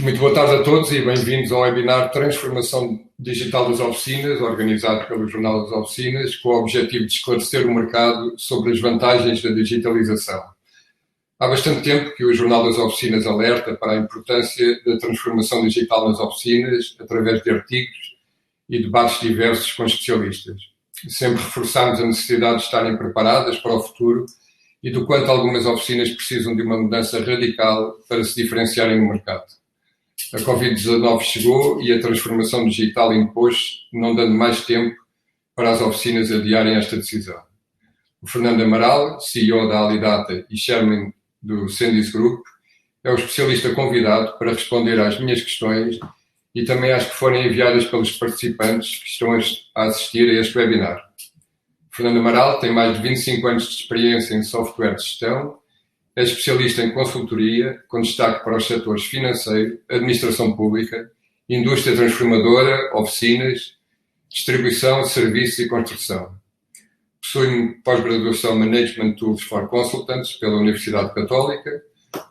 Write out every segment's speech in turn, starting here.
Muito boa tarde a todos e bem-vindos ao webinar Transformação Digital das Oficinas, organizado pelo Jornal das Oficinas, com o objetivo de esclarecer o mercado sobre as vantagens da digitalização. Há bastante tempo que o Jornal das Oficinas alerta para a importância da transformação digital nas oficinas, através de artigos e debates diversos com especialistas. Sempre reforçámos a necessidade de estarem preparadas para o futuro e do quanto algumas oficinas precisam de uma mudança radical para se diferenciarem no mercado. A Covid-19 chegou e a transformação digital impôs, não dando mais tempo para as oficinas adiarem esta decisão. O Fernando Amaral, CEO da Alidata e Chairman do Sendis Group, é o especialista convidado para responder às minhas questões e também às que forem enviadas pelos participantes que estão a assistir a este webinar. Fernando Amaral tem mais de 25 anos de experiência em software de gestão, é especialista em consultoria, com destaque para os setores financeiro, administração pública, indústria transformadora, oficinas, distribuição, serviços e construção. Possui pós-graduação Management Tools for Consultants pela Universidade Católica,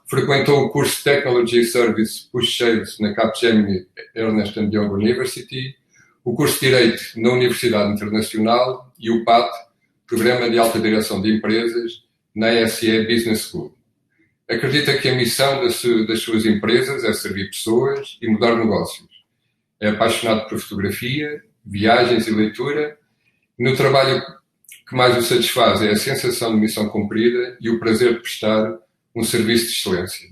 frequentou o curso Technology Service Push Sales na Capgemini Ernst Young University, o curso de Direito na Universidade Internacional e o PAT, Programa de Alta Direção de Empresas, na SE Business School. Acredita que a missão das suas empresas é servir pessoas e mudar negócios. É apaixonado por fotografia, viagens e leitura. No trabalho que mais o satisfaz é a sensação de missão cumprida e o prazer de prestar um serviço de excelência.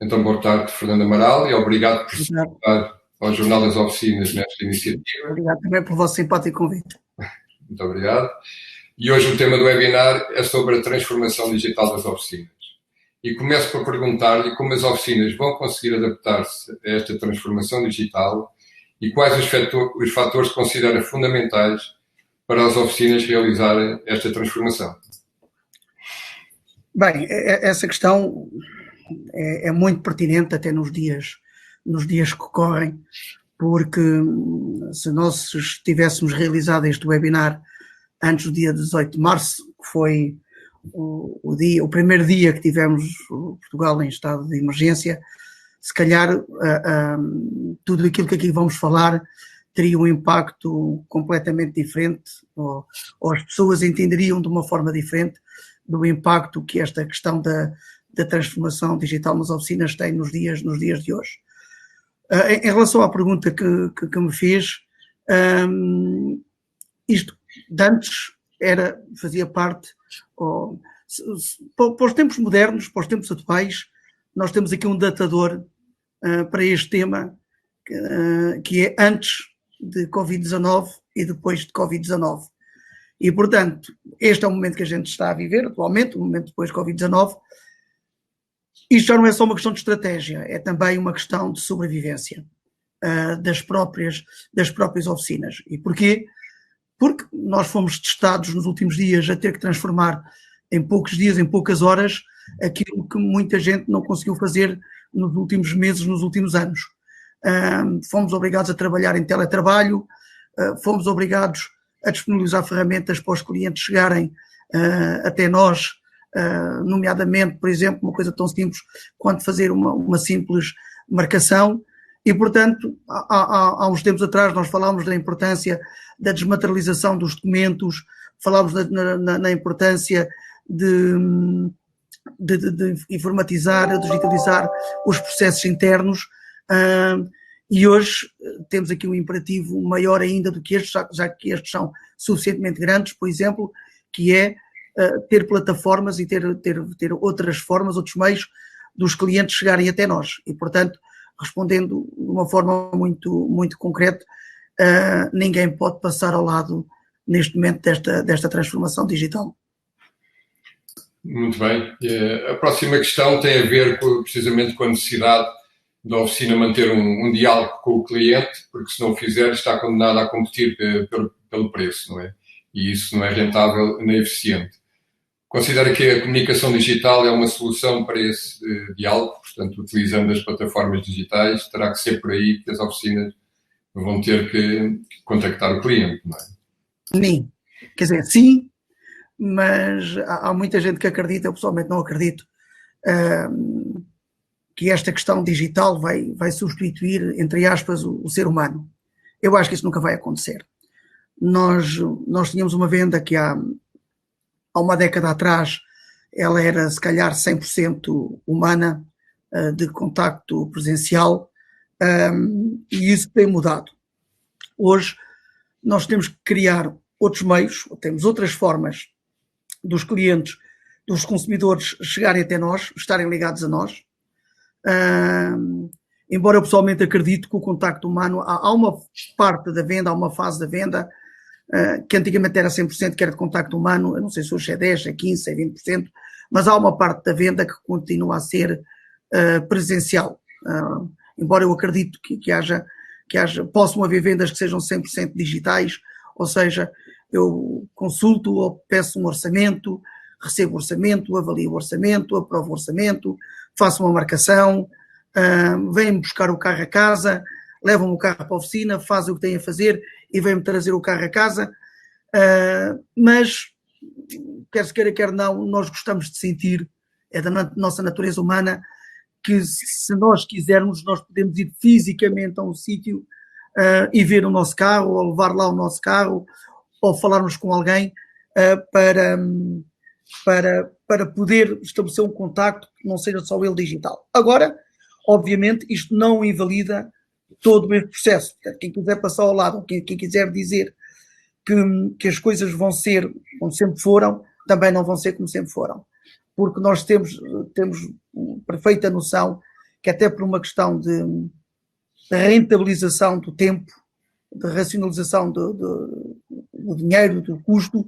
Então, boa tarde, Fernando Amaral, e obrigado por se juntar ao Jornal das Oficinas nesta iniciativa. Obrigado também pelo vosso simpático convite. Muito obrigado. E hoje o tema do webinar é sobre a transformação digital das oficinas. E começo por perguntar-lhe como as oficinas vão conseguir adaptar-se a esta transformação digital e quais os fatores que considera fundamentais para as oficinas realizarem esta transformação. Bem, essa questão é muito pertinente até nos dias que correm, porque se nós tivéssemos realizado este webinar antes do dia 18 de março, que foi o primeiro dia que tivemos Portugal em estado de emergência, se calhar tudo aquilo que aqui vamos falar teria um impacto completamente diferente, ou as pessoas entenderiam de uma forma diferente do impacto que esta questão da transformação digital nas oficinas tem nos dias de hoje. Em relação à pergunta que me fez, isto de antes fazia parte, para os tempos modernos, para os tempos atuais, nós temos aqui um datador para este tema, que é antes de Covid-19 e depois de Covid-19. E, portanto, este é o momento que a gente está a viver atualmente, o momento depois de Covid-19. Isto já não é só uma questão de estratégia, é também uma questão de sobrevivência das próprias oficinas. E porquê? Porque nós fomos testados nos últimos dias a ter que transformar em poucos dias, em poucas horas, aquilo que muita gente não conseguiu fazer nos últimos meses, nos últimos anos. Fomos obrigados a trabalhar em teletrabalho, fomos obrigados a disponibilizar ferramentas para os clientes chegarem até nós, nomeadamente, por exemplo, uma coisa tão simples quanto fazer uma simples marcação. E, portanto, há uns tempos atrás nós falámos da importância da desmaterialização dos documentos, falámos na importância de informatizar, digitalizar os processos internos, e hoje temos aqui um imperativo maior ainda do que estes, já que estes são suficientemente grandes, por exemplo, que é ter plataformas e ter outras formas, outros meios dos clientes chegarem até nós. E, portanto, respondendo de uma forma muito, muito concreta, ninguém pode passar ao lado neste momento desta transformação digital. Muito bem. A próxima questão tem a ver precisamente com a necessidade da oficina manter um diálogo com o cliente, porque se não o fizer está condenado a competir pelo preço, não é? E isso não é rentável nem eficiente. Considera que a comunicação digital é uma solução para esse diálogo, portanto, utilizando as plataformas digitais, terá que ser por aí que as oficinas vão ter que contactar o cliente, não é? Sim. Quer dizer, sim, mas há muita gente que acredita, eu pessoalmente não acredito, que esta questão digital vai substituir, entre aspas, o ser humano. Eu acho que isso nunca vai acontecer. Nós tínhamos uma venda que há uma década atrás ela era se calhar 100% humana, de contacto presencial, e isso tem mudado. Hoje nós temos que criar outros meios, temos outras formas dos clientes, dos consumidores chegarem até nós, estarem ligados a nós. Embora eu pessoalmente acredito que o contacto humano, há uma parte da venda, há uma fase da venda que antigamente era 100%, que era de contacto humano, eu não sei se hoje é 10, é 15, é 20%, mas há uma parte da venda que continua a ser presencial. Embora eu acredito que haja, possam haver vendas que sejam 100% digitais, ou seja, eu consulto ou peço um orçamento, recebo o orçamento, avalio o orçamento, aprovo o orçamento, faço uma marcação, vêm-me buscar o carro a casa, levam-me o carro para a oficina, fazem o que têm a fazer e vêm-me trazer o carro a casa. Mas, quer se queira, quer não, nós gostamos de sentir, é da nossa natureza humana, que se nós quisermos, nós podemos ir fisicamente a um sítio e ver o nosso carro, ou levar lá o nosso carro, ou falarmos com alguém para poder estabelecer um contacto que não seja só ele digital. Agora, obviamente, isto não invalida todo este processo. Quem quiser passar ao lado, ou quem quiser dizer que as coisas vão ser como sempre foram, também não vão ser como sempre foram. Porque nós temos perfeita noção que até por uma questão de rentabilização do tempo, de racionalização do dinheiro, do custo,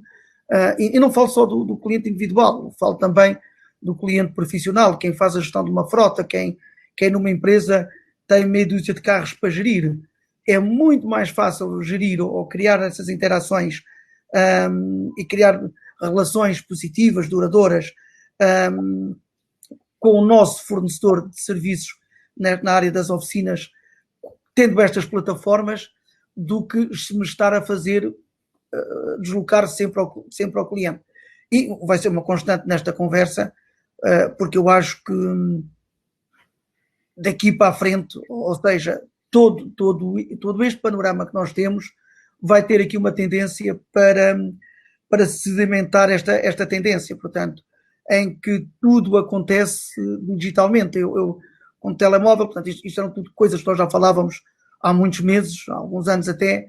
e não falo só do cliente individual, falo também do cliente profissional, quem faz a gestão de uma frota, quem numa empresa tem meia dúzia de carros para gerir. É muito mais fácil gerir ou criar essas interações e criar relações positivas, duradouras, com o nosso fornecedor de serviços na área das oficinas, tendo estas plataformas, do que se me estar a fazer deslocar sempre ao cliente. E vai ser uma constante nesta conversa, porque eu acho que daqui para a frente, ou seja, todo este panorama que nós temos vai ter aqui uma tendência para sedimentar esta tendência, portanto, em que tudo acontece digitalmente. Eu com o telemóvel, portanto, isto eram tudo coisas que nós já falávamos há muitos meses, há alguns anos até,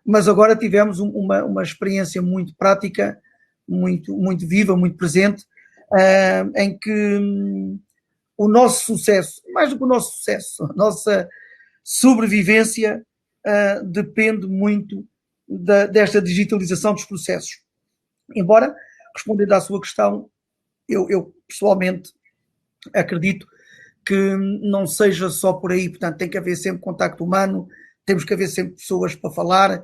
mas agora tivemos uma experiência muito prática, muito, muito viva, muito presente, em que o nosso sucesso, mais do que o nosso sucesso, a nossa sobrevivência depende muito desta digitalização dos processos. Embora, respondendo à sua questão, eu pessoalmente acredito que não seja só por aí, portanto tem que haver sempre contacto humano, temos que haver sempre pessoas para falar.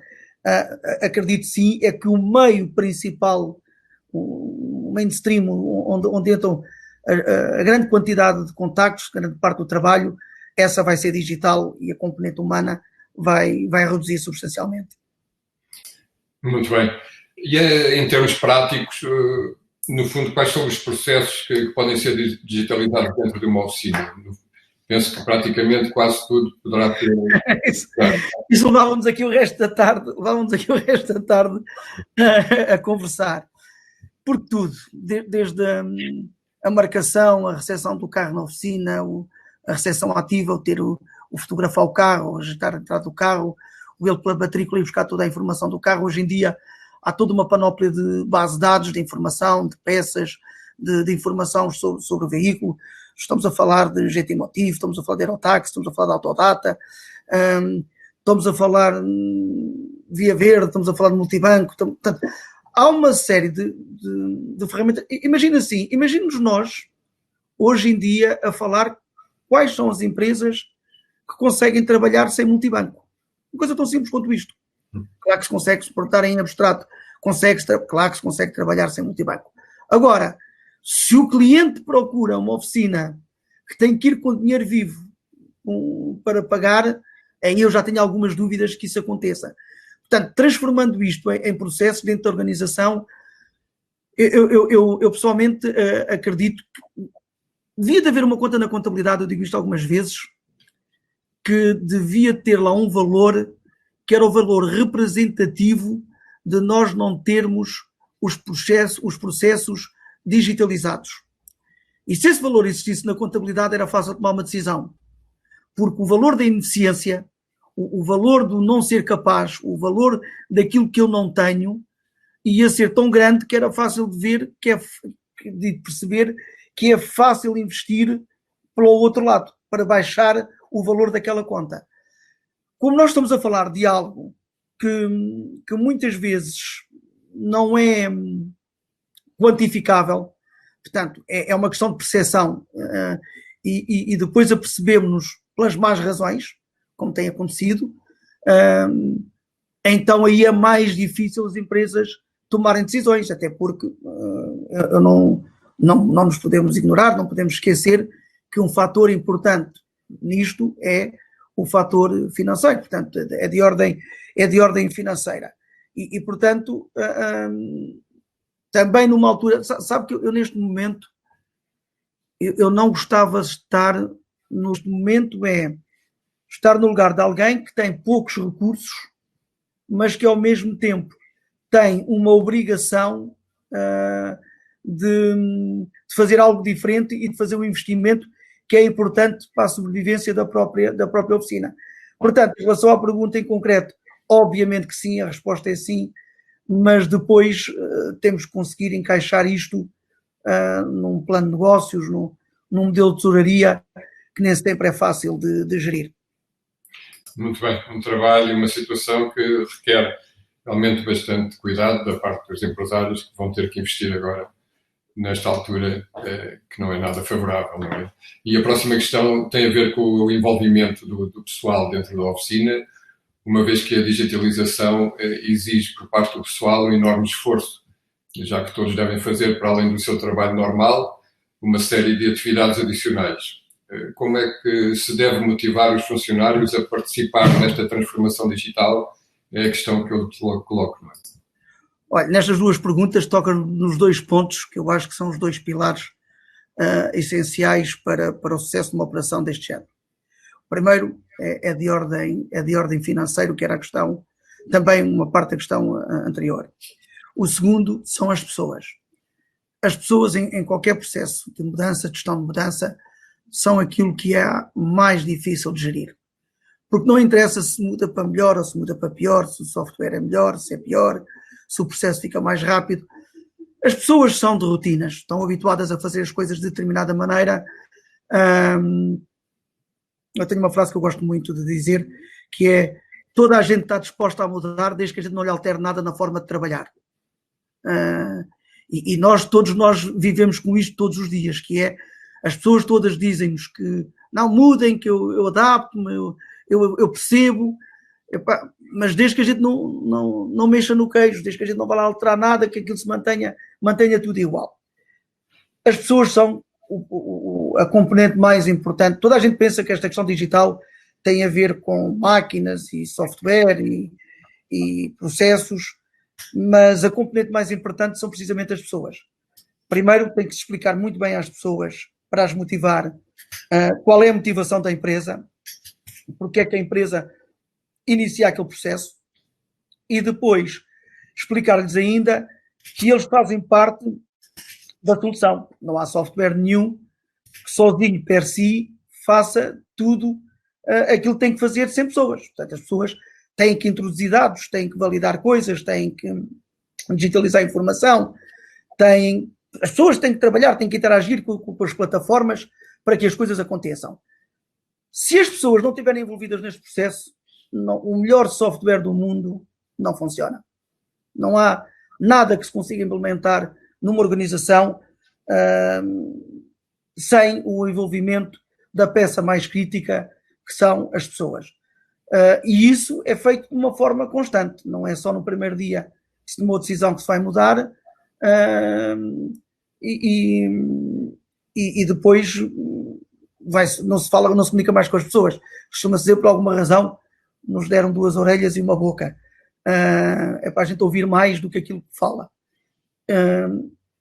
Acredito sim, é que o meio principal, o mainstream, onde entram a grande quantidade de contactos, grande parte do trabalho, essa vai ser digital e a componente humana vai reduzir substancialmente. Muito bem. E em termos práticos, no fundo, quais são os processos que podem ser digitalizados dentro de uma oficina? Penso que praticamente quase tudo poderá ter... Isso levávamos aqui o resto da tarde, a conversar. Por tudo, desde a marcação, a recepção do carro na oficina, a recepção ativa, o ter o fotografar o carro, agitar a entrada do carro, o ele pela matrícula e buscar toda a informação do carro. Hoje em dia há toda uma panóplia de base de dados, de informação, de peças, de informação sobre o veículo. Estamos a falar de GT Motiv, estamos a falar de Aerotaxi, estamos a falar de Autodata, estamos a falar de Via Verde, estamos a falar de multibanco. Portanto, há uma série de ferramentas. Imagina-nos nós, hoje em dia, a falar quais são as empresas que conseguem trabalhar sem multibanco. Uma coisa tão simples quanto isto. Claro que se consegue suportar em abstrato, claro que se consegue trabalhar sem multibanco. Agora, se o cliente procura uma oficina que tem que ir com dinheiro vivo para pagar, aí eu já tenho algumas dúvidas que isso aconteça. Portanto, transformando isto em processos dentro da organização, eu pessoalmente acredito que devia de haver uma conta na contabilidade, eu digo isto algumas vezes, que devia ter lá um valor que era o valor representativo de nós não termos os processos digitalizados. E se esse valor existisse na contabilidade, era fácil tomar uma decisão. Porque o valor da ineficiência, o valor do não ser capaz, o valor daquilo que eu não tenho, ia ser tão grande que era fácil de ver, de perceber que é fácil investir pelo outro lado, para baixar o valor daquela conta. Como nós estamos a falar de algo que muitas vezes não é quantificável, portanto, é uma questão de percepção, e depois apercebemos-nos pelas más razões, como tem acontecido, então aí é mais difícil as empresas tomarem decisões, até porque não nos podemos ignorar, não podemos esquecer que um fator importante nisto é o fator financeiro, portanto, é de ordem financeira. E portanto, também numa altura, sabe que eu neste momento, eu não gostava de estar, neste momento estar no lugar de alguém que tem poucos recursos, mas que ao mesmo tempo tem uma obrigação de fazer algo diferente e de fazer um investimento que é importante para a sobrevivência da própria oficina. Portanto, em relação à pergunta em concreto, obviamente que sim, a resposta é sim, mas depois temos que conseguir encaixar isto num plano de negócios, num modelo de tesouraria, que nem sempre é fácil de gerir. Muito bem, um trabalho e uma situação que requer realmente bastante cuidado da parte dos empresários que vão ter que investir agora nesta altura que não é nada favorável, não é? E a próxima questão tem a ver com o envolvimento do pessoal dentro da oficina, uma vez que a digitalização exige por parte do pessoal um enorme esforço, já que todos devem fazer, para além do seu trabalho normal, uma série de atividades adicionais. Como é que se deve motivar os funcionários a participar nesta transformação digital? É a questão que eu coloco, não é? Olha, nestas duas perguntas tocam nos dois pontos que eu acho que são os dois pilares essenciais para o sucesso de uma operação deste género. O primeiro é de ordem financeira, que era a questão, também uma parte da questão anterior. O segundo são as pessoas. As pessoas em qualquer processo de mudança, de gestão de mudança, são aquilo que é mais difícil de gerir. Porque não interessa se muda para melhor ou se muda para pior, se o software é melhor, se é pior, se o processo fica mais rápido. As pessoas são de rotinas, estão habituadas a fazer as coisas de determinada maneira. Eu tenho uma frase que eu gosto muito de dizer, que é: toda a gente está disposta a mudar desde que a gente não lhe altere nada na forma de trabalhar. E todos nós vivemos com isto todos os dias, que é: as pessoas todas dizem-nos que não mudem, que eu adapto-me, eu percebo, mas desde que a gente não mexa no queijo, desde que a gente não vá lá alterar nada, que aquilo se mantenha tudo igual. As pessoas são a componente mais importante. Toda a gente pensa que esta questão digital tem a ver com máquinas e software e processos, mas a componente mais importante são precisamente as pessoas. Primeiro tem que se explicar muito bem às pessoas, para as motivar, qual é a motivação da empresa, porque é que a empresa inicia aquele processo, e depois explicar-lhes ainda que eles fazem parte da solução. Não há software nenhum que sozinho, per si, faça tudo aquilo que tem que fazer sem pessoas. Portanto, as pessoas têm que introduzir dados, têm que validar coisas, têm que digitalizar a informação, as pessoas têm que trabalhar, têm que interagir com as plataformas para que as coisas aconteçam. Se as pessoas não estiverem envolvidas neste processo, o melhor software do mundo não funciona. Não há nada que se consiga implementar numa organização sem o envolvimento da peça mais crítica, que são as pessoas. E isso é feito de uma forma constante. Não é só no primeiro dia que se tomou a decisão que se vai mudar, e depois não se comunica mais com as pessoas. Costuma-se dizer, por alguma razão, nos deram 2 orelhas e uma boca. É para a gente ouvir mais do que aquilo que fala.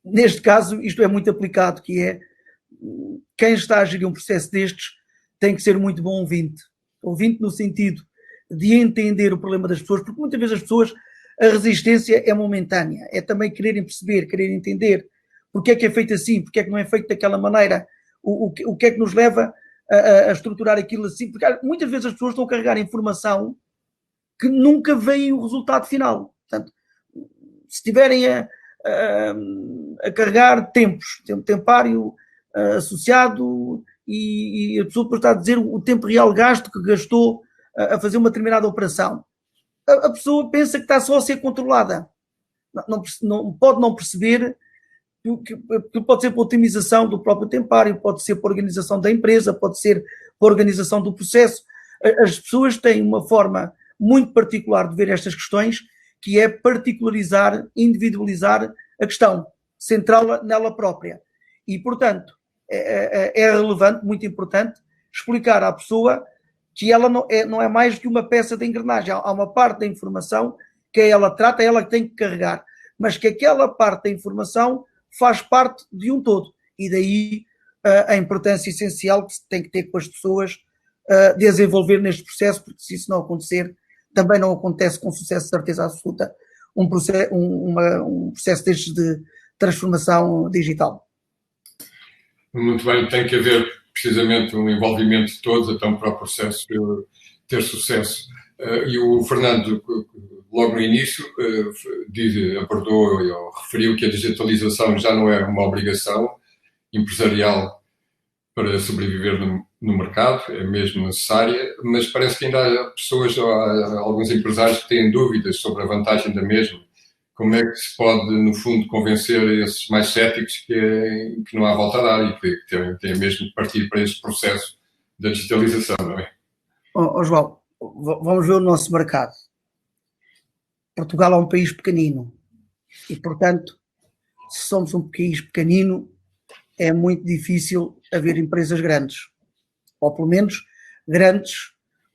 Neste caso, isto é muito aplicado, que é, quem está a gerir um processo destes tem que ser muito bom ouvinte. Ouvinte no sentido de entender o problema das pessoas, porque muitas vezes as pessoas, a resistência é momentânea, é também quererem perceber, quererem entender porque é que é feito assim, porque é que não é feito daquela maneira, o que é que nos leva a estruturar aquilo assim, porque muitas vezes as pessoas estão a carregar informação que nunca veem o resultado final. Portanto, se estiverem a carregar tempário associado e a pessoa depois está a dizer o tempo real gasto que gastou a fazer uma determinada operação, a pessoa pensa que está só a ser controlada. Não pode não perceber que pode ser para a otimização do próprio tempário, pode ser para a organização da empresa, pode ser para a organização do processo. As pessoas têm uma forma muito particular de ver estas questões, que é particularizar, individualizar a questão, centrá-la nela própria. E, portanto, é relevante, muito importante, explicar à pessoa que ela não é mais que uma peça de engrenagem. Há uma parte da informação que ela trata, é ela que tem que carregar, mas que aquela parte da informação faz parte de um todo. E daí a importância essencial que se tem que ter com as pessoas desenvolver neste processo, porque se isso não acontecer, também não acontece com sucesso, certeza absoluta, um processo destes de transformação digital. Muito bem, tem que haver precisamente um envolvimento de todos até para o processo ter sucesso. E o Fernando, logo no início, abordou ou referiu que a digitalização já não é uma obrigação empresarial para sobreviver no mercado, é mesmo necessária, mas parece que ainda há pessoas, há alguns empresários que têm dúvidas sobre a vantagem da mesma. Como é que se pode, no fundo, convencer esses mais céticos que não há volta a dar e que têm mesmo de partir para este processo da digitalização, não é? João, vamos ver o nosso mercado. Portugal é um país pequenino e, portanto, se somos um país pequenino, é muito difícil haver empresas grandes. Ou, pelo menos, grandes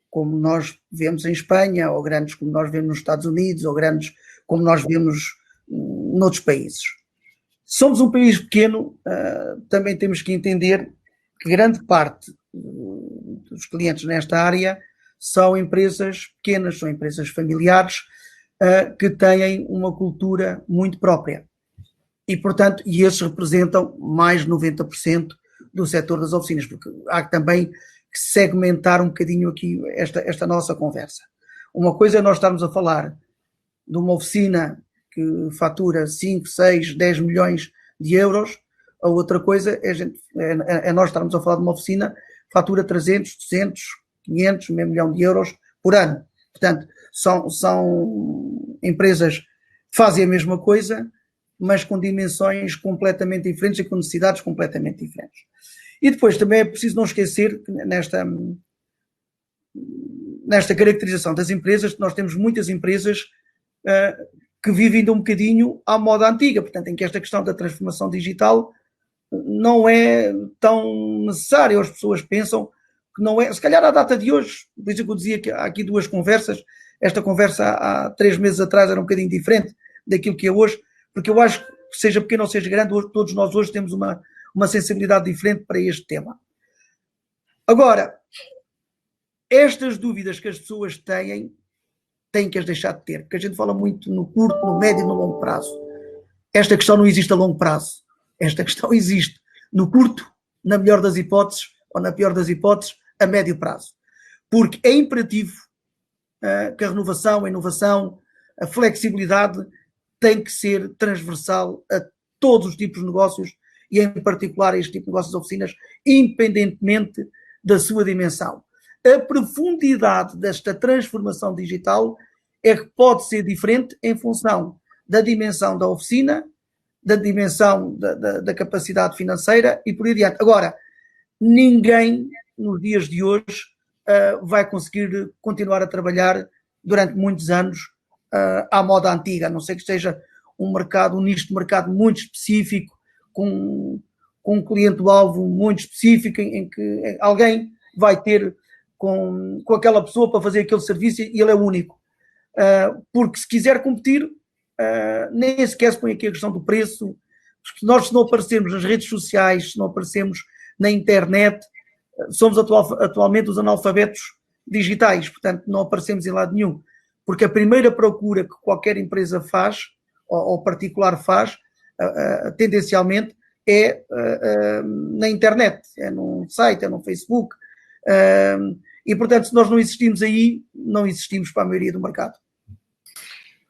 como nós vemos em Espanha, ou grandes como nós vemos nos Estados Unidos, ou grandes como nós vemos noutros países. Somos um país pequeno, também temos que entender que grande parte dos clientes nesta área são empresas pequenas, são empresas familiares, que têm uma cultura muito própria. E, portanto, esses representam mais de 90% do setor das oficinas, porque há também que segmentar um bocadinho aqui esta nossa conversa. Uma coisa é nós estarmos a falar de uma oficina que fatura 5, 6, 10 milhões de euros, a outra coisa é nós estarmos a falar de uma oficina que fatura 300, 200, 500, meio milhão de euros por ano. Portanto, são empresas que fazem a mesma coisa, mas com dimensões completamente diferentes e com necessidades completamente diferentes. E depois também é preciso não esquecer que nesta caracterização das empresas, nós temos muitas empresas que vivem de um bocadinho à moda antiga, portanto, em que esta questão da transformação digital não é tão necessária. As pessoas pensam que não é, se calhar à data de hoje, por isso que eu dizia que há aqui duas conversas, esta conversa há 3 meses atrás era um bocadinho diferente daquilo que é hoje, porque eu acho que seja pequeno ou seja grande, todos nós hoje temos uma sensibilidade diferente para este tema. Agora, estas dúvidas que as pessoas têm que as deixar de ter, porque a gente fala muito no curto, no médio e no longo prazo. Esta questão não existe a longo prazo. Esta questão existe no curto, na melhor das hipóteses, ou na pior das hipóteses, a médio prazo. Porque é imperativo que a renovação, a inovação, a flexibilidade tem que ser transversal a todos os tipos de negócios e em particular a este tipo de negócios de oficinas, independentemente da sua dimensão. A profundidade desta transformação digital é que pode ser diferente em função da dimensão da oficina, da dimensão da capacidade financeira e por aí adiante. Agora, ninguém nos dias de hoje vai conseguir continuar a trabalhar durante muitos anos à moda antiga, a não ser que seja um nicho de mercado muito específico, com um cliente-alvo muito específico, em que alguém vai ter com aquela pessoa para fazer aquele serviço e ele é único. Porque se quiser competir, nem sequer se põe aqui a questão do preço, porque nós, se não aparecermos nas redes sociais, se não aparecermos na internet, somos atualmente os analfabetos digitais, portanto não aparecemos em lado nenhum, porque a primeira procura que qualquer empresa faz, ou particular faz, tendencialmente, é na internet, é num site, é no Facebook, e portanto se nós não existimos aí, não existimos para a maioria do mercado.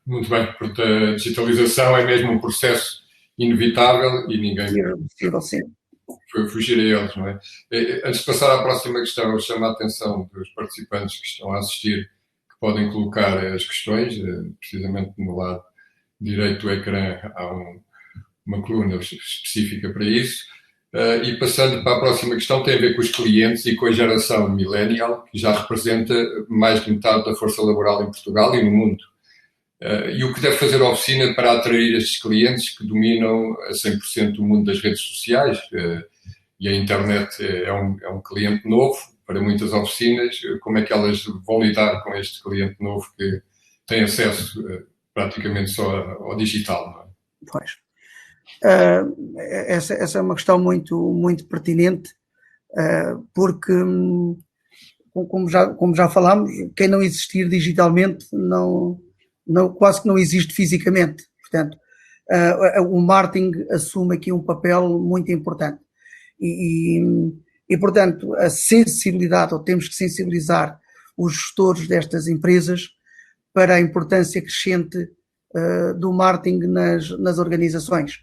Muito bem, porque a digitalização é mesmo um processo inevitável e ninguém pode fugir a eles, não é? Antes de passar à próxima questão, eu chamo a atenção dos participantes que estão a assistir, que podem colocar as questões, precisamente no lado direito do ecrã há uma coluna específica para isso. E passando para a próxima questão, tem a ver com os clientes e com a geração millennial, que já representa mais de metade da força laboral em Portugal e no mundo. E o que deve fazer a oficina para atrair estes clientes que dominam a 100% o mundo das redes sociais? E a internet é um cliente novo para muitas oficinas. Como é que elas vão lidar com este cliente novo que tem acesso praticamente só ao digital? Não é? Pois. Essa é uma questão muito, muito pertinente, porque, como já falámos, quem não existir digitalmente quase que não existe fisicamente. Portanto, o marketing assume aqui um papel muito importante. E, portanto, a sensibilidade, ou temos que sensibilizar os gestores destas empresas para a importância crescente do marketing nas organizações.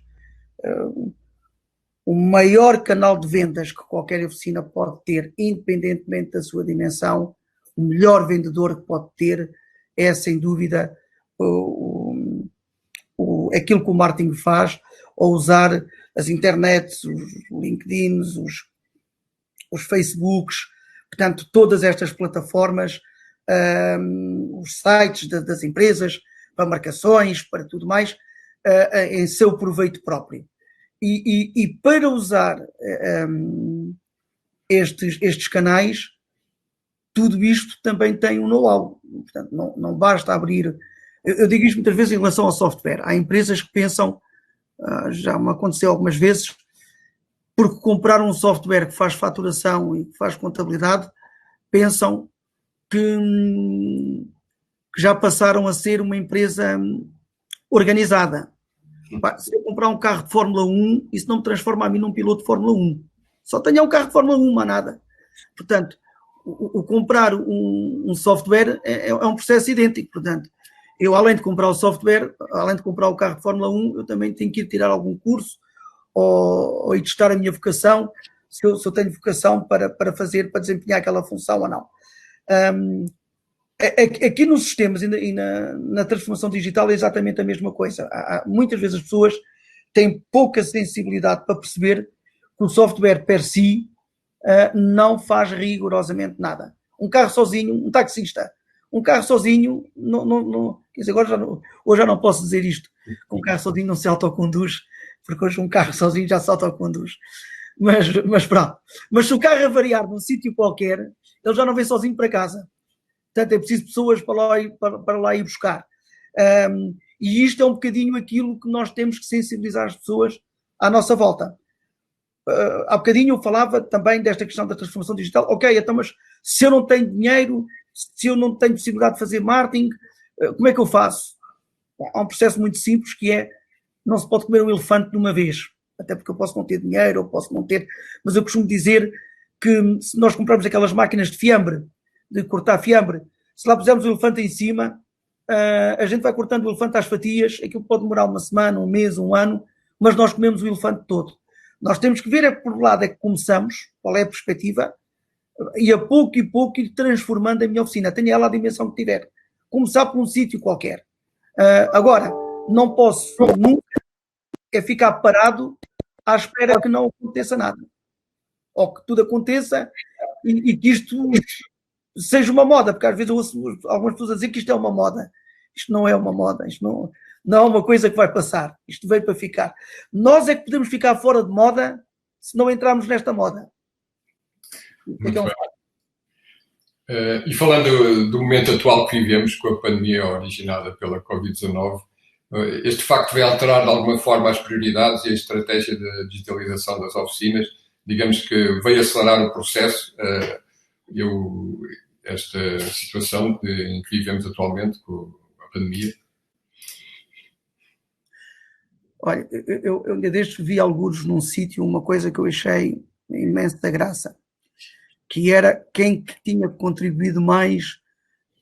O maior canal de vendas que qualquer oficina pode ter, independentemente da sua dimensão, o melhor vendedor que pode ter é, sem dúvida, aquilo que o marketing faz, ou usar as internets, os LinkedIns, os Facebooks, portanto, todas estas plataformas, os sites das empresas, para marcações, para tudo mais, em seu proveito próprio. E para usar estes canais, tudo isto também tem um know-how. Portanto, não basta abrir... Eu digo isto muitas vezes em relação ao software. Há empresas que pensam, já me aconteceu algumas vezes, porque compraram um software que faz faturação e que faz contabilidade, pensam que já passaram a ser uma empresa organizada. Se eu comprar um carro de Fórmula 1, isso não me transforma a mim num piloto de Fórmula 1. Só tenho um carro de Fórmula 1, mas nada. Portanto, o comprar um software é um processo idêntico. Portanto, eu, além de comprar o software, além de comprar o carro de Fórmula 1, eu também tenho que ir tirar algum curso ou ir testar a minha vocação, se eu tenho vocação para desempenhar aquela função ou não. Aqui nos sistemas e na transformação digital é exatamente a mesma coisa. Muitas vezes as pessoas têm pouca sensibilidade para perceber que o software per si não faz rigorosamente nada. Um carro sozinho, um taxista, um carro sozinho, quer dizer, hoje já não posso dizer isto, que um carro sozinho não se autoconduz, porque hoje um carro sozinho já se autoconduz. Mas pronto. Mas se o carro avariar num sítio qualquer, ele já não vem sozinho para casa. Portanto, é preciso pessoas para lá ir buscar. E isto é um bocadinho aquilo que nós temos que sensibilizar as pessoas à nossa volta. Há bocadinho eu falava também desta questão da transformação digital. Ok, então, mas se eu não tenho dinheiro, se eu não tenho possibilidade de fazer marketing, como é que eu faço? Há um processo muito simples que é, não se pode comer um elefante de uma vez. Até porque eu posso não ter dinheiro, ou posso não ter... Mas eu costumo dizer que se nós comprarmos aquelas máquinas de fiambre, de cortar fiambre, se lá pusermos o elefante em cima, a gente vai cortando o elefante às fatias, aquilo pode demorar uma semana, um mês, um ano, mas nós comemos o elefante todo. Nós temos que ver por que lado é que começamos, qual é a perspectiva, e a pouco e pouco ir transformando a minha oficina, tenha ela a dimensão que tiver. Começar por um sítio qualquer. Agora, não posso nunca ficar parado à espera que não aconteça nada. Ou que tudo aconteça e que isto seja uma moda, porque às vezes eu ouço algumas pessoas a dizer que isto é uma moda. Isto não é uma moda, isto não é uma coisa que vai passar. Isto veio para ficar. Nós é que podemos ficar fora de moda se não entrarmos nesta moda. Muito bem. E falando do momento atual que vivemos, com a pandemia originada pela Covid-19, este facto vai alterar de alguma forma as prioridades e a estratégia da digitalização das oficinas, digamos que veio acelerar o processo, esta situação em que vivemos atualmente com a pandemia? Olha, eu desde vi alguns num sítio uma coisa que eu achei imensa graça, que era quem que tinha contribuído mais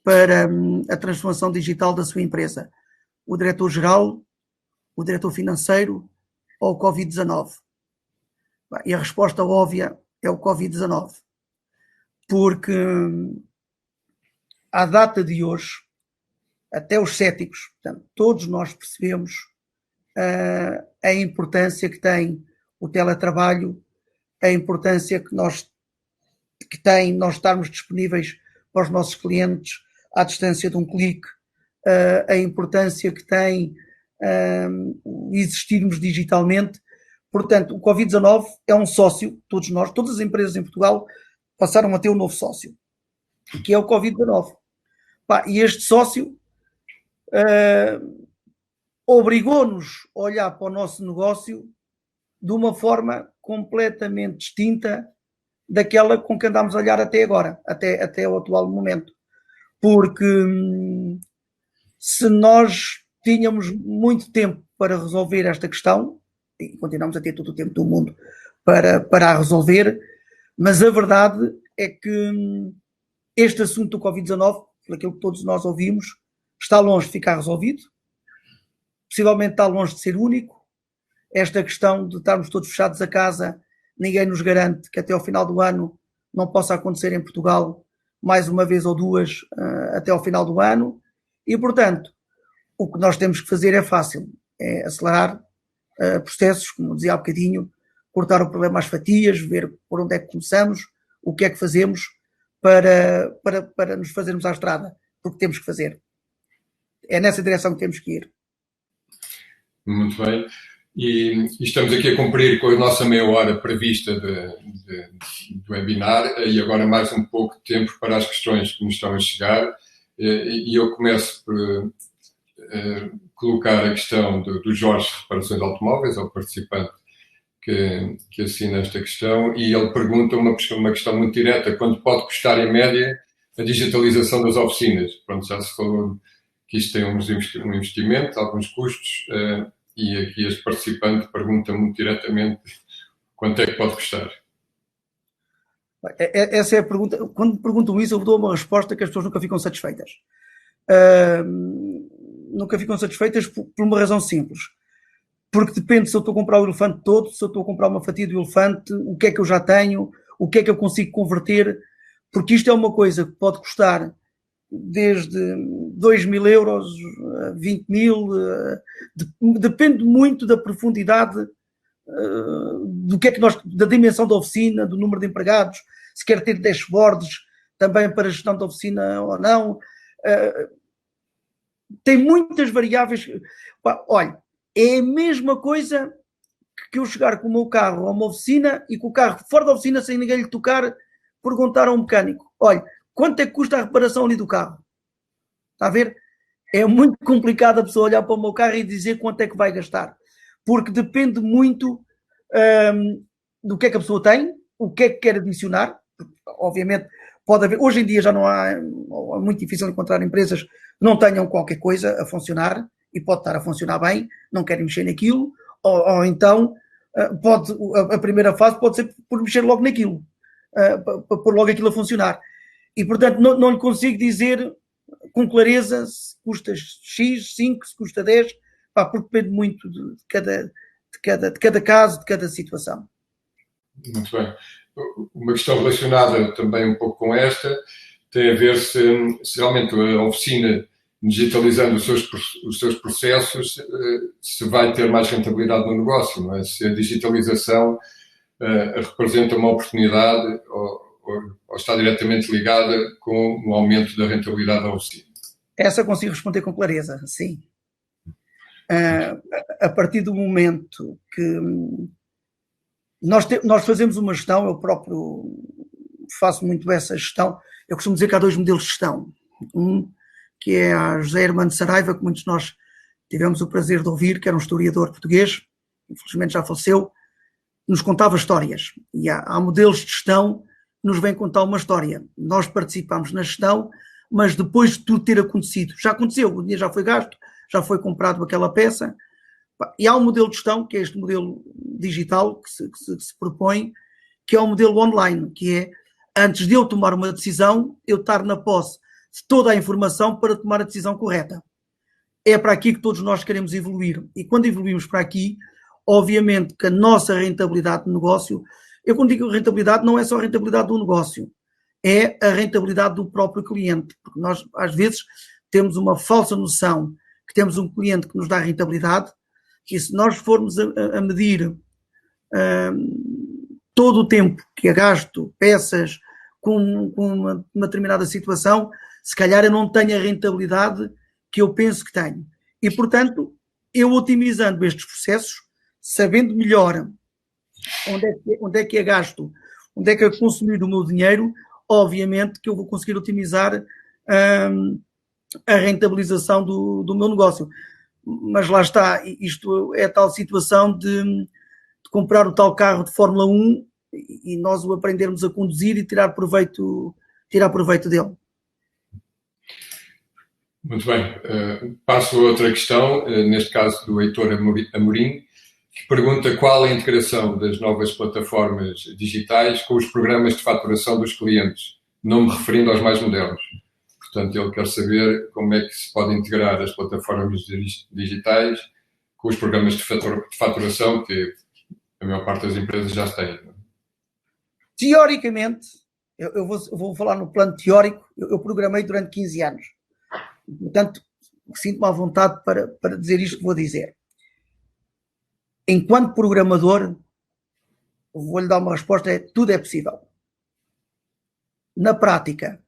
para a transformação digital da sua empresa. O diretor-geral, o diretor financeiro ou o Covid-19? E a resposta óbvia é o Covid-19. Porque à data de hoje, até os céticos, portanto, todos nós percebemos a importância que tem o teletrabalho, a importância que tem nós estarmos disponíveis para os nossos clientes à distância de um clique, a importância que tem existirmos digitalmente. Portanto, o Covid-19 é um sócio, todos nós, todas as empresas em Portugal passaram a ter um novo sócio, que é o Covid-19. E este sócio obrigou-nos a olhar para o nosso negócio de uma forma completamente distinta daquela com que andámos a olhar até agora, até o atual momento. Porque se nós tínhamos muito tempo para resolver esta questão, e continuamos a ter todo o tempo do mundo para a resolver, mas a verdade é que este assunto do Covid-19, por aquilo que todos nós ouvimos, está longe de ficar resolvido, possivelmente está longe de ser único. Esta questão de estarmos todos fechados a casa, ninguém nos garante que até ao final do ano não possa acontecer em Portugal mais uma vez ou duas até ao final do ano. E, portanto, o que nós temos que fazer é fácil, é acelerar processos, como dizia há bocadinho, cortar o problema às fatias, ver por onde é que começamos, o que é que fazemos para nos fazermos à estrada, porque temos que fazer. É nessa direção que temos que ir. Muito bem. E estamos aqui a cumprir com a nossa meia hora prevista do webinar, e agora mais um pouco de tempo para as questões que nos estão a chegar. E eu começo por colocar a questão do Jorge Reparações Automóveis, ao participante que assina esta questão, e ele pergunta uma questão muito direta: quanto pode custar em média a digitalização das oficinas? Pronto, já se falou que isto tem um investimento, alguns custos, e aqui este participante pergunta muito diretamente quanto é que pode custar. Essa é a pergunta. Quando perguntam isso, eu dou uma resposta que as pessoas nunca ficam satisfeitas. Nunca ficam satisfeitas por uma razão simples. Porque depende se eu estou a comprar o elefante todo, se eu estou a comprar uma fatia do elefante, o que é que eu já tenho, o que é que eu consigo converter, porque isto é uma coisa que pode custar desde 2.000 euros a 20.000, depende muito da profundidade do que é que da dimensão da oficina, do número de empregados, se quer ter dashboards também para a gestão da oficina ou não. Tem muitas variáveis. Olha, é a mesma coisa que eu chegar com o meu carro a uma oficina e com o carro fora da oficina sem ninguém lhe tocar, perguntar a um mecânico: olha, quanto é que custa a reparação ali do carro? Está a ver? É muito complicado a pessoa olhar para o meu carro e dizer quanto é que vai gastar, porque depende muito do que é que a pessoa tem, o que é que quer adicionar. Obviamente pode haver, hoje em dia já não há, é muito difícil encontrar empresas que não tenham qualquer coisa a funcionar, e pode estar a funcionar bem, não querem mexer naquilo, ou então a primeira fase pode ser por mexer logo naquilo, para pôr logo aquilo a funcionar. E, portanto, não lhe consigo dizer com clareza se custa X, 5, se custa 10, porque depende muito de cada caso, de cada situação. Muito bem. Uma questão relacionada também um pouco com esta tem a ver se realmente a oficina, digitalizando os seus processos, se vai ter mais rentabilidade no negócio, não é? Se a digitalização representa uma oportunidade ou está diretamente ligada com o aumento da rentabilidade da oficina. Essa eu consigo responder com clareza, sim. A partir do momento que nós fazemos uma gestão, eu próprio faço muito essa gestão. Eu costumo dizer que há dois modelos de gestão. Um, que é a José Hermano Saraiva, que muitos de nós tivemos o prazer de ouvir, que era um historiador português, infelizmente já faleceu, nos contava histórias. E há modelos de gestão que nos vêm contar uma história. Nós participamos na gestão, mas depois de tudo ter acontecido, já aconteceu, o dinheiro já foi gasto, já foi comprado aquela peça, e há um modelo de gestão, que é este modelo digital que se propõe, que é o modelo online, que é, antes de eu tomar uma decisão, eu estar na posse de toda a informação para tomar a decisão correta. É para aqui que todos nós queremos evoluir. E quando evoluímos para aqui, obviamente que a nossa rentabilidade de negócio, eu quando digo rentabilidade, não é só a rentabilidade do negócio, é a rentabilidade do próprio cliente. Porque nós, às vezes, temos uma falsa noção que temos um cliente que nos dá rentabilidade, que se nós formos a medir todo o tempo que é gasto, peças, com uma determinada situação, se calhar eu não tenho a rentabilidade que eu penso que tenho. E, portanto, eu otimizando estes processos, sabendo melhor onde é que é gasto, onde é que é consumido o meu dinheiro, obviamente que eu vou conseguir otimizar a rentabilização do meu negócio. Mas lá está, isto é a tal situação de comprar o tal carro de Fórmula 1 e nós o aprendermos a conduzir e tirar proveito dele. Muito bem. Passo a outra questão, neste caso do Heitor Amorim, que pergunta qual a integração das novas plataformas digitais com os programas de faturação dos clientes, não me referindo aos mais modernos. Portanto, ele quer saber como é que se pode integrar as plataformas digitais com os programas de faturação que a maior parte das empresas já têm. Teoricamente, eu vou falar no plano teórico, eu programei durante 15 anos. Portanto, sinto-me à vontade para dizer isto que vou dizer. Enquanto programador, vou-lhe dar uma resposta, tudo é possível. Na prática,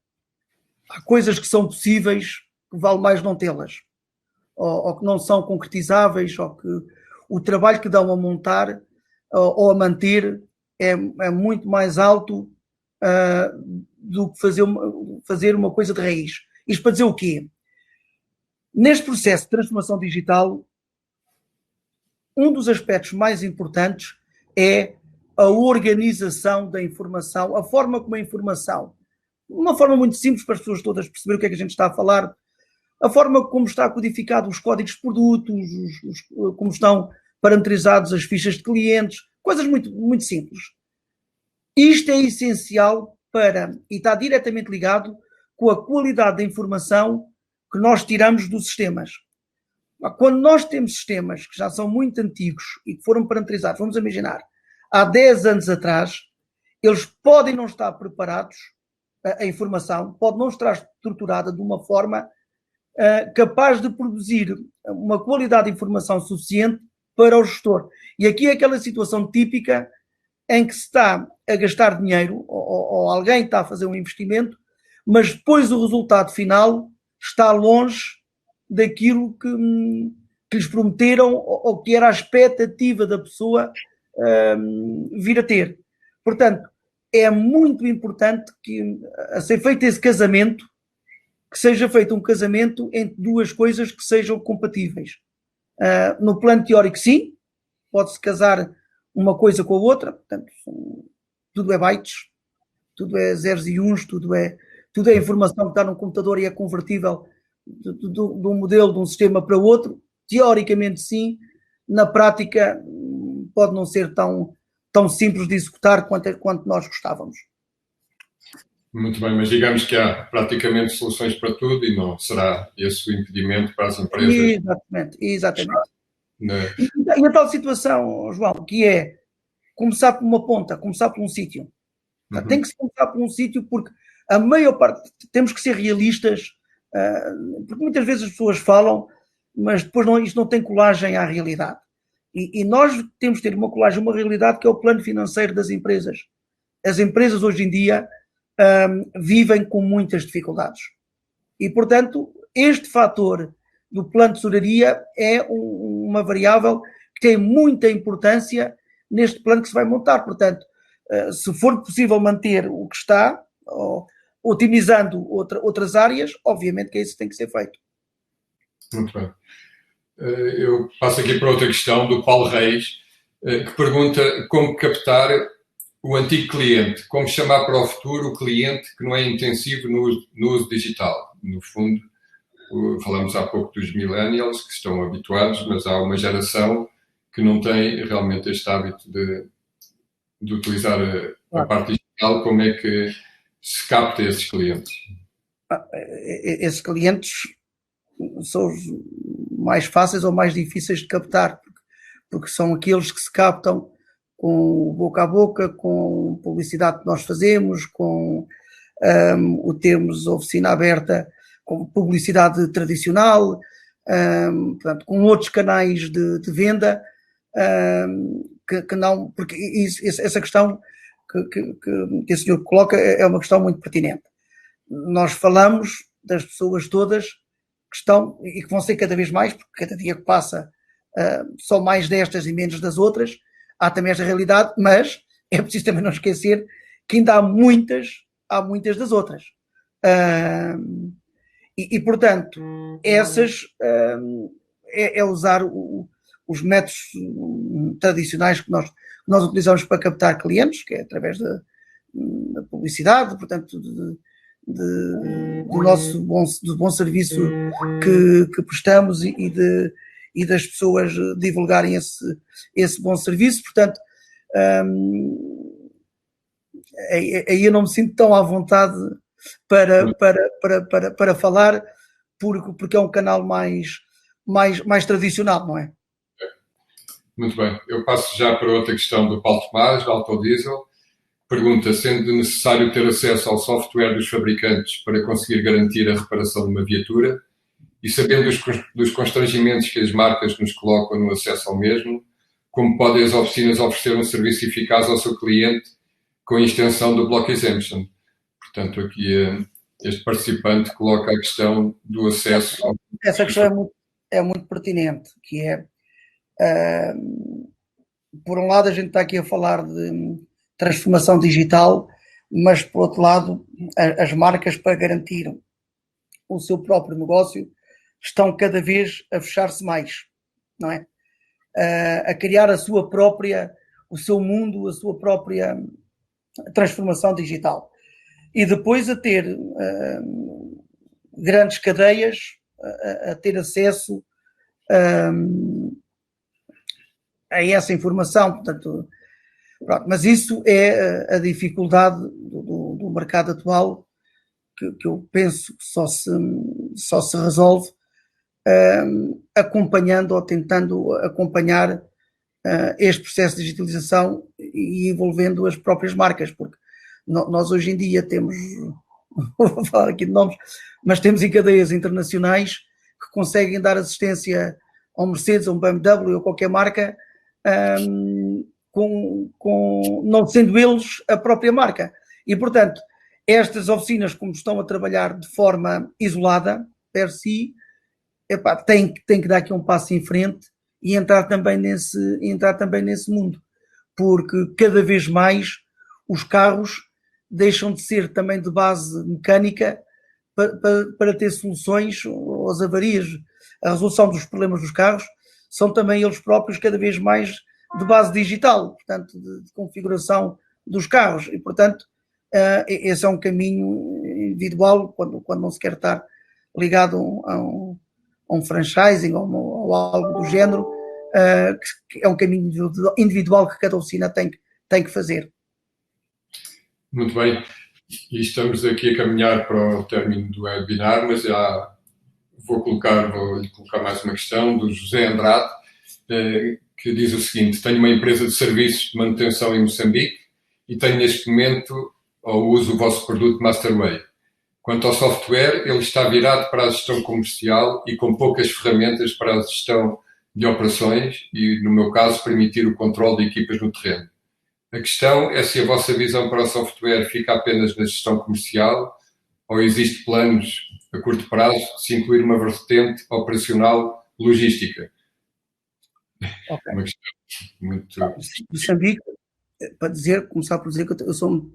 há coisas que são possíveis que vale mais não tê-las. Ou que não são concretizáveis, ou que o trabalho que dão a montar ou a manter é muito mais alto do que fazer uma coisa de raiz. Isto para dizer o quê? Neste processo de transformação digital, um dos aspectos mais importantes é a organização da informação, a forma como a informação, uma forma muito simples para as pessoas todas perceberem o que é que a gente está a falar, a forma como está codificado os códigos de produtos, como estão parametrizados as fichas de clientes, coisas muito, muito simples. Isto é essencial e está diretamente ligado com a qualidade da informação que nós tiramos dos sistemas. Quando nós temos sistemas que já são muito antigos e que foram parametrizados, vamos imaginar, há 10 anos atrás, eles podem não estar preparados, a informação pode não estar estruturada de uma forma capaz de produzir uma qualidade de informação suficiente para o gestor. E aqui é aquela situação típica em que se está a gastar dinheiro ou alguém está a fazer um investimento, mas depois o resultado final está longe daquilo que lhes prometeram ou que era a expectativa da pessoa vir a ter. Portanto, é muito importante que, a ser feito esse casamento, que seja feito um casamento entre duas coisas que sejam compatíveis. No plano teórico, sim, pode-se casar uma coisa com a outra, portanto, tudo é bytes, tudo é zeros e uns, tudo é informação que está num computador e é convertível de um modelo, de um sistema para outro. Teoricamente, sim, na prática pode não ser tão simples de executar quanto nós gostávamos. Muito bem, mas digamos que há praticamente soluções para tudo e não será esse o impedimento para as empresas. Exatamente. E a tal situação, João, que é começar por uma ponta, começar por um sítio. Uhum. Tem que se começar por um sítio porque a maior parte, temos que ser realistas, porque muitas vezes as pessoas falam, mas depois isto não tem colagem à realidade. E nós temos que ter uma colagem, uma realidade que é o plano financeiro das empresas. As empresas hoje em dia vivem com muitas dificuldades. E, portanto, este fator do plano de tesouraria é uma variável que tem muita importância neste plano que se vai montar. Portanto, se for possível manter o que está, otimizando outras áreas, obviamente que isso tem que ser feito. Muito bem. Eu passo aqui para outra questão do Paulo Reis, que pergunta como captar o antigo cliente, como chamar para o futuro o cliente que não é intensivo no uso digital. No fundo, falamos há pouco dos millennials, que estão habituados, mas há uma geração que não tem realmente este hábito de utilizar a parte digital. Como é que se capta esses clientes? Esses clientes são os mais fáceis ou mais difíceis de captar, porque são aqueles que se captam com boca a boca, com publicidade que nós fazemos, com o termos oficina aberta, com publicidade tradicional, portanto, com outros canais de venda, que não, porque essa questão que o senhor coloca é uma questão muito pertinente. Nós falamos das pessoas todas que estão, e que vão ser cada vez mais, porque cada dia que passa são mais destas e menos das outras, há também esta realidade, mas é preciso também não esquecer que ainda há muitas das outras. Portanto, essas é usar os métodos tradicionais que nós utilizamos para captar clientes, que é através da publicidade, portanto, do nosso bom serviço que prestamos e das pessoas divulgarem esse bom serviço. Portanto, aí eu não me sinto tão à vontade para falar, porque é um canal mais tradicional, não é? Muito bem. Eu passo já para outra questão do Paulo Tomás, da Autodiesel. Pergunta, sendo necessário ter acesso ao software dos fabricantes para conseguir garantir a reparação de uma viatura e sabendo dos constrangimentos que as marcas nos colocam no acesso ao mesmo, como podem as oficinas oferecer um serviço eficaz ao seu cliente com a extensão do Block Exemption? Portanto, aqui este participante coloca a questão do acesso... Essa questão é muito pertinente, que é... por um lado, a gente está aqui a falar de transformação digital, mas, por outro lado, as marcas, para garantir o seu próprio negócio, estão cada vez a fechar-se mais, não é? A criar o seu mundo, a sua própria transformação digital. E depois a ter grandes cadeias, a ter acesso a essa informação. Portanto, pronto, mas isso é a dificuldade do mercado atual, que eu penso que só se resolve acompanhando ou tentando acompanhar este processo de digitalização e envolvendo as próprias marcas, porque nós hoje em dia temos, vou falar aqui de nomes, mas temos em cadeias internacionais que conseguem dar assistência a um Mercedes, a um BMW ou qualquer marca, não sendo eles a própria marca. E, portanto, estas oficinas, como estão a trabalhar de forma isolada, per si, tem que dar aqui um passo em frente e entrar também nesse mundo, porque cada vez mais os carros deixam de ser também de base mecânica para ter soluções às avarias. A resolução dos problemas dos carros são também eles próprios cada vez mais de base digital, portanto, de configuração dos carros. E, portanto, esse é um caminho individual, quando não se quer estar ligado a um franchising ou algo do género, que é um caminho individual que cada oficina tem que fazer. Muito bem. E estamos aqui a caminhar para o término do webinar, mas já vou-lhe colocar mais uma questão do José Andrade, que diz o seguinte: tenho uma empresa de serviços de manutenção em Moçambique e tenho neste momento ou uso o vosso produto Masterway. Quanto ao software, ele está virado para a gestão comercial e com poucas ferramentas para a gestão de operações e, no meu caso, permitir o controle de equipas no terreno. A questão é se a vossa visão para o software fica apenas na gestão comercial ou existe planos a curto prazo de se incluir uma vertente operacional logística. Okay. Uma questão muito... Moçambique, começar por dizer que eu sou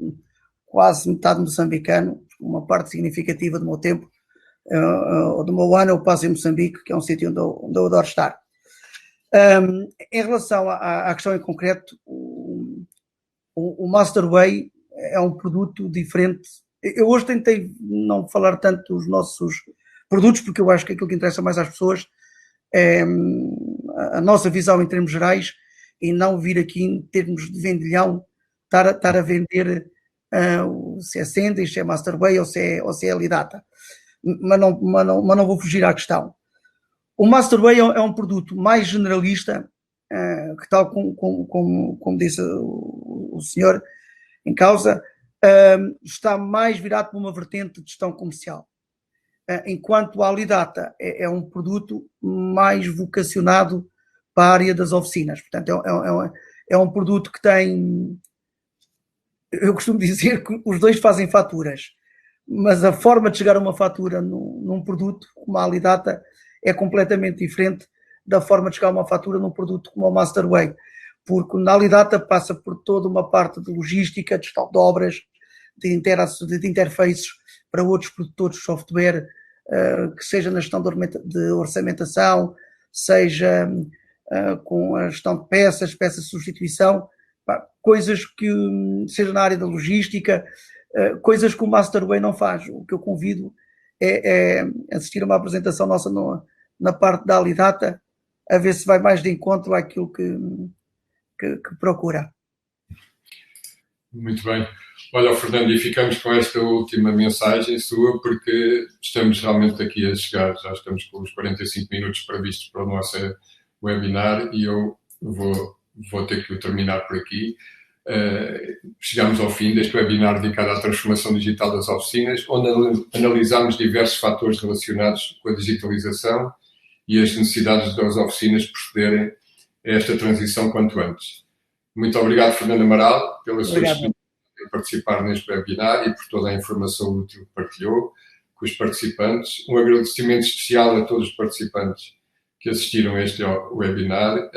quase metade moçambicano, uma parte significativa do meu tempo, do meu ano eu passo em Moçambique, que é um sítio onde eu adoro estar. Em relação à questão em concreto, o Masterway é um produto diferente. Eu hoje tentei não falar tanto dos nossos produtos, porque eu acho que aquilo que interessa mais às pessoas é a nossa visão em termos gerais e não vir aqui em termos de vendilhão, estar a vender se é Sendis, se é Masterway ou se é Alidata. Mas não vou fugir à questão. O Masterway é um produto mais generalista, que tal como disse o senhor em causa, está mais virado para uma vertente de gestão comercial. Enquanto a Alidata é um produto mais vocacionado para a área das oficinas. Portanto, é um produto que tem... Eu costumo dizer que os dois fazem faturas, mas a forma de chegar a uma fatura num produto como a Alidata é completamente diferente da forma de chegar a uma fatura num produto como o Masterway, porque na Alidata passa por toda uma parte de logística, de gestão de obras, de interfaces para outros produtores de software, que seja na gestão de orçamentação, seja com a gestão de peças de substituição, coisas que seja na área da logística, coisas que o Masterway não faz. O que eu convido é assistir a uma apresentação nossa na parte da Alidata, a ver se vai mais de encontro àquilo que procura. Muito bem. Olha, Fernando, e ficamos com esta última mensagem sua, porque estamos realmente aqui a chegar, já estamos com os 45 minutos previstos para o nosso webinar e eu vou ter que o terminar por aqui. Chegamos ao fim deste webinar dedicado à transformação digital das oficinas, onde analisamos diversos fatores relacionados com a digitalização e as necessidades das oficinas procederem a esta transição quanto antes. Muito obrigado, Fernando Amaral, pela sua disponibilidade em participar neste webinar e por toda a informação útil que partilhou com os participantes. Um agradecimento especial a todos os participantes que assistiram a este webinar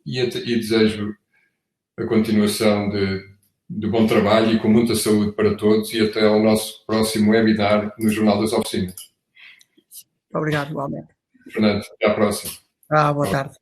e desejo a continuação de bom trabalho e com muita saúde para todos e até ao nosso próximo webinar no Jornal das Oficinas. Obrigado, igualmente. Fernando, até à próxima. Boa tarde.